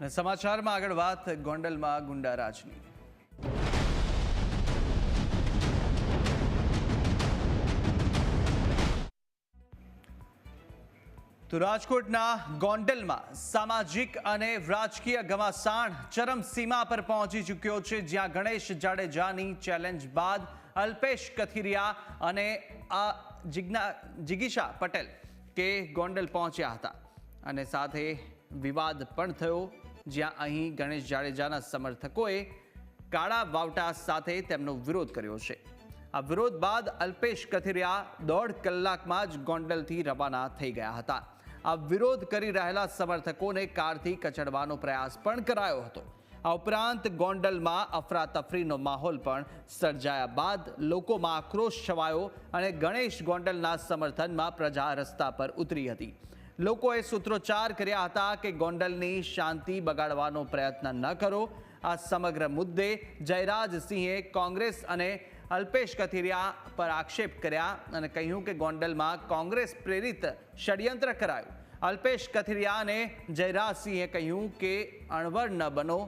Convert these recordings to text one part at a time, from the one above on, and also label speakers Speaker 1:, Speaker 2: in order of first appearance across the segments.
Speaker 1: સમાચારમાં આગળ વાત ગોંડલમાં ગુંડારાજની। તો રાજકોટના ગોંડલમાં સામાજિક અને રાજકીય ઘમાસાણ ચરમસીમા પર પહોંચી ચૂક્યો છે, જ્યાં ગણેશ જાડેજાની ચેલેન્જ બાદ અલ્પેશ કથિરિયા અને જિગીશા પટેલ કે ગોંડલ પહોંચ્યા હતા અને સાથે વિવાદ પણ થયો, જ્યાં અહીં ગણેશ જાડેજાના સમર્થકોએ કાળા વાવટા સાથે તેમનો વિરોધ કર્યો છે। આ વિરોધ બાદ અલ્પેશ કથિરિયા 1.5 કલાકમાં જ ગોંડલથી રવાના થઈ ગયા હતા। આ વિરોધ કરી રહેલા સમર્થકોને કારથી કચડવાનો પ્રયાસ પણ કરાયો હતો। આ ઉપરાંત ગોંડલમાં અફરાતફરીનો માહોલ પણ સર્જાયા બાદ લોકોમાં આક્રોશ છવાયો અને ગણેશ ગોંડલના સમર્થનમાં પ્રજા રસ્તા પર ઉતરી હતી। લોકોએ સૂત્રોચ્ચાર કર્યા હતા કે ગોંડલની શાંતિ બગાડવાનો પ્રયત્ન ન કરો। આ સમગ્ર મુદ્દે જયરાજસિંહે કોંગ્રેસ અને અલ્પેશ કથિરિયા પર આક્ષેપ કર્યા અને કહ્યું કે ગોંડલમાં કોંગ્રેસ પ્રેરિત ષડયંત્ર કરાયું। અલ્પેશ કથિરિયાને જયરાજસિંહે કહ્યું કે અણવર ન બનો,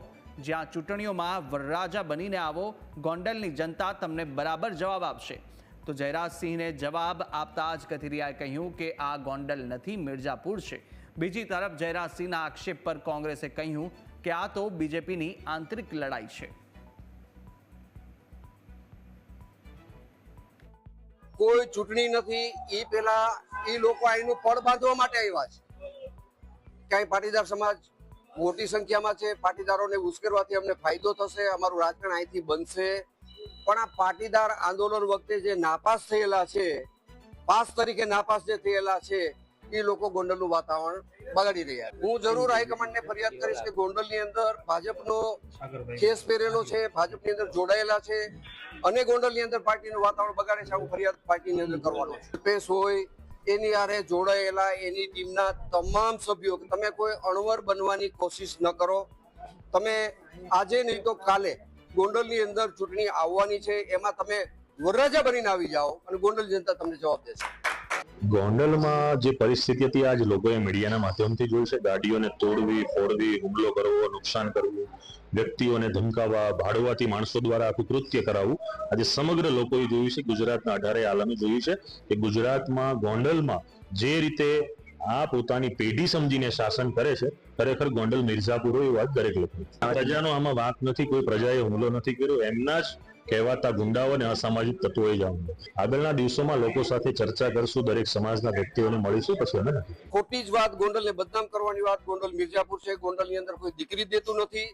Speaker 1: જ્યાં ચૂંટણીઓમાં વરરાજા બનીને આવો, ગોંડલની જનતા તમને બરાબર જવાબ આપશે। તો જયરાજસિંહને જવાબ આપતા જ કથિરિયાએ કહ્યું કે આ ગોંડલ નથી, મિર્જાપુર છે। બીજી તરફ જયરાજસિંહના આક્ષેપ પર કોંગ્રેસે કહ્યું કે આ તો બીજેપીની આંતરિક લડાઈ છે।
Speaker 2: કોઈ ચૂંટણી નથી, એ પેલા એ લોકો અહીંનું પડ બાંધવા માટે આવ્યા છે। ક્યાંય પાટીદાર સમાજ મોટી સંખ્યામાં છે, પાટીદારોને ઉશ્કેરવાથી અમને ફાયદો થશે, અમારું રાજકારણ અહીંથી બનશે। પણ આ પાટીદાર આંદોલન વખતે જે નાપાસ થયેલા છે, પાસ તરીકે નાપાસ જે થયેલા છે, એ લોકો ગોંડલનું વાતાવરણ બગાડી રહ્યા છે। હું જરૂર હાઈકમાન્ડને ફરિયાદ કરીશ કે ગોંડલની અંદર ભાજપનો કેસ પહેરેલો છે, ભાજપની અંદર જોડાયેલા છે અને ગોંડલની અંદર પાર્ટીનું વાતાવરણ બગાડે છે। હું ફરિયાદ પાર્ટીની અંદર કરવાનો છું। પેશ હોય એની આરે જોડાયેલા એની ટીમના તમામ સભ્યો, તમે કોઈ અણવર બનવાની કોશિશ ન કરો। તમે આજે નહીં તો કાલે ગોંડલની અંદર ચૂંટણી આવવાની છે, એમાં તમે વરરાજા બનીને આવી જાઓ અને ગોંડલ જનતા તમને જવાબ દેશે।
Speaker 3: ગોંડલમાં જે પરિસ્થિતિ હતી, આજ લોકોએ મીડિયાના માધ્યમથી જોઈ છે। ગાડીઓને તોડવી, ફોડવી, હુમલો કરવો, નુકસાન કરવું, વ્યક્તિઓને ધમકાવવા, ભાડવાથી માણસો દ્વારા આખું કૃત્ય કરાવવું, આજે સમગ્ર લોકોએ જોયું છે। ગુજરાતના 18 આલમે જોયું છે કે ગુજરાતમાં ગોંડલમાં જે રીતે આ પોતાની પેઢી સમજીને શાસન કરે છે, ખરેખર ગોંડલ મિર્ઝાપુર હોય એ વાત દરેક લોકો। પ્રજાનો આમાં વાંક નથી, કોઈ પ્રજાએ હુમલો નથી કર્યો, એમના જ કહેવાતા ગુંડાઓ અને અસામાજિક તત્વોએ જ હુમલો। આગળના દિવસોમાં લોકો સાથે ચર્ચા કરશું, દરેક સમાજના વ્યક્તિઓને મળીશું, પછી અમે
Speaker 2: ખોટી જ વાત, ગોંડલને બદનામ કરવાની વાત, ગોંડલ મિર્ઝાપુર છે, ગોંડલની અંદર કોઈ દીકરી દેતું નથી,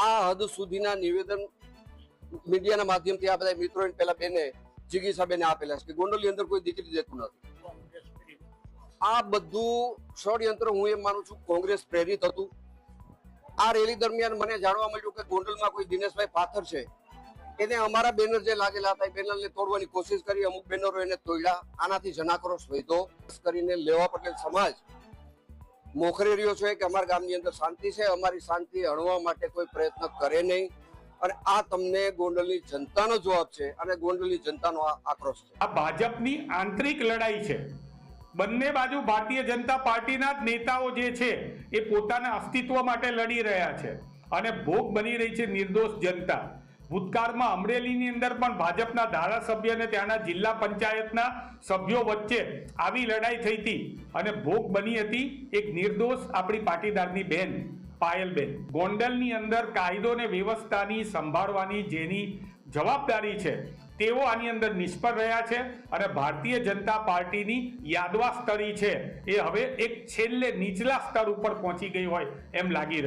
Speaker 2: આ હદ સુધીના નિવેદન મીડિયાના માધ્યમથી આ બધા મિત્રોએ પેલા બેને જિગીશાબેને આપેલા છે કે ગોંડલની અંદર કોઈ દીકરી દેતું નથી। આ બધું ષડયંત્ર હું એમ માનું છું કોંગ્રેસ પ્રેરિત હતું। આ રેલી દરમિયાન મને જાણવા મળ્યું કે ગોંડલમાં કોઈ દિનેશભાઈ પાથર છે, એને અમારા બેનર જે લાગેલા હતા એ બેનરને તોડવાની કોશિશ કરી, અમુક બેનરો એને તોડ્યા। આનાથી જનાક્રોશ વધ્યો કરીને લેવા પટેલ સમાજ મોખરે રહ્યો છે કે અમારા ગામની અંદર શાંતિ છે, અમારી શાંતિ હણવા માટે કોઈ પ્રયત્ન કરે નહીં અને આ તમને ગોંડલની જનતાનો જવાબ છે અને ગોંડલની જનતાનો આક્રોશ છે।
Speaker 4: આ ભાજપની આંતરિક લડાઈ છે। બંને બાજુ ભારતીય જનતા પાર્ટીના જ નેતાઓ જે છે એ પોતાના અસ્તિત્વ માટે લડી રહ્યા છે અને ભોગ બની રહી છે નિર્દોષ જનતા। ભૂતકાળમાં અમરેલીની અંદર પણ ભાજપના ધારાસભ્ય અને ત્યાંના જિલ્લા પંચાયતના સભ્યો વચ્ચે આવી લડાઈ થઈ હતી અને ભોગ બની હતી એક નિર્દોષ આપણી પાટીદારની બેન પાયલબેન। ગોંડલની અંદર કાયદો અને વ્યવસ્થાની સંભાળવાની જેની જવાબદારી છે તેઓ આની અંદર નિષ્ફળ રહ્યા છે અને ભારતીય જનતા પાર્ટીની યાદવા સ્તરી છે એ હવે એક છેલ્લે નીચલા સ્તર ઉપર પહોંચી ગઈ હોય એમ લાગી રહ્યું।